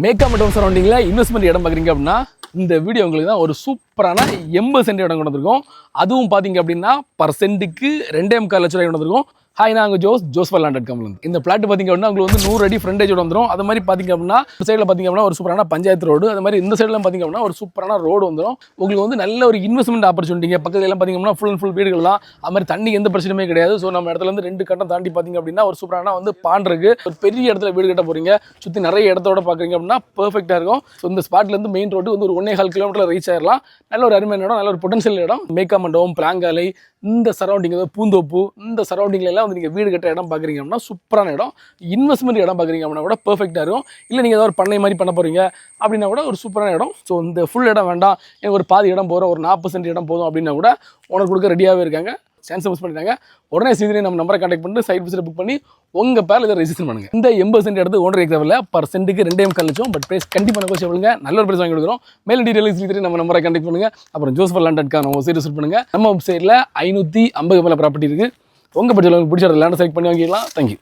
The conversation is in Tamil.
மேக்கா மற்றும் சரௌண்டிங்கில் இன்வெஸ்ட்மெண்ட் இடம் பார்க்குறீங்க அப்படின்னா இந்த வீடியோ உங்களுக்கு தான் ஒரு சூப்பரான 80 சென்ட் இடம் கொண்டு வந்திருக்கோம். அதுவும் பார்த்தீங்க அப்படின்னா பர் சென்ட்டுக்கு 2.25 லட்ச ரூபாய் கொண்டு வந்திருக்கோம். ஹாய், நாங்கள் ஜோஸ்ஃபர்land.com. இந்த பிளாட் பார்த்தீங்க அப்படின்னா உங்களுக்கு வந்து 100 அடி ஃப்ரண்டேஜோட வந்துடும். அது மாதிரி பார்த்தீங்க அப்படின்னா ஒரு சைடில் பார்த்தீங்க அப்படின்னா ஒரு சூப்பரான பஞ்சாயத்து ரோடு, அது மாதிரி இந்த சைடில் பார்த்தீங்க அப்படின்னா ஒரு சூப்பரான ரோடு வந்துடும். உங்களுக்கு வந்து நல்ல ஒரு இன்வெஸ்ட்மெண்ட் ஆப்பர்ச்சுனிட்டிங்க. பக்கத்துல எல்லாம் பார்த்தீங்க அப்படின்னா ஃபுல் அண்ட் ஃபுல் வீடுகள் தான். அது மாதிரி தண்ணி எந்த பிரச்சனையுமே கிடையாது. ஸோ நம்ம இடத்துல இருந்து 2 கட்டம் தாண்டி பார்த்தீங்க அப்படின்னா ஒரு சூப்பரான வந்து பாண்ட் இருக்கு. ஒரு பெரிய இடத்துல வீடு கட்ட போறீங்க, சுற்றி நிறைய இடத்தோட பார்க்குறீங்க அப்படின்னா பெர்ஃபெக்டாக இருக்கும். ஸோ இந்த ஸ்பாட்லேருந்து மெயின் ரோடு வந்து ஒரு 1.25 கிலோமீட்டர் ரீச் ஆயிடலாம். நல்ல ஒரு அருமையான இடம், நல்ல ஒரு பொட்டன்ஷியல் இடம். மேக்கா மண்டபம், பிளாங்காலை, இந்த சரௌண்டிங் பூந்தோப்பு, இந்த சரௌண்டிங்ல எல்லாம் வந்து நீங்கள் வீடு கட்ட இடம் பார்க்குறீங்க அப்படின்னா சூப்பரான இடம். இன்வெஸ்ட்மெண்ட் இடம் பார்க்குறீங்க அப்படின்னா கூட பெர்ஃபெக்டாக இருக்கும். இல்லை நீங்கள் ஏதாவது ஒரு பண்ணை மாதிரி பண்ண போகிறீங்க அப்படின்னா கூட ஒரு சூப்பரான இடம். ஸோ இந்த ஃபுல் இடம் வேண்டாம், எனக்கு ஒரு பாதி இடம் போகிறோம், ஒரு 40 சென்ட் இடம் போதும் அப்படின்னா கூட உனக்கு கொடுக்க ரெடியாகவே இருக்காங்க. சான்ஸ் மிஸ் பண்ணிட்டாங்க. உடனே சீக்கிரம் நம்ம நம்பரை கான்டாக்ட் பண்ணிட்டு சைட் விசிட் புக் பண்ணி உங்கள் பேரில் இதை ரெஜிஸ்டர் பண்ணுங்கள். இந்த 80 சென்ட் எடுத்து ஓனர் எக்ஸாமில் பர் சென்ட்டுக்கு 2.25 லட்சம். பட் ப்ரைஸ் கண்டிப்பாக நெகோஷியபிளுங்க. நல்ல ஒரு ப்ரைஸ் வாங்கி கொடுக்குறோம். மேலும் டீட்டெயில்ஸ் நம்ம நம்பரை கான்டாக்ட் பண்ணுங்கள். அப்புறம் ஜோஸ்ஃபர்land.com சைட் விசிட் பண்ணுங்கள். நம்ம வெப்சைட்டில் 550 மேலே ப்ராப்பர்ட்டி இருக்குது. உங்கள் பட்ஜெட்டில் உங்களுக்கு பிடிச்ச லேண்ட் செலக்ட் பண்ணி வாங்கிக்கலாம். தேங்க்யூ.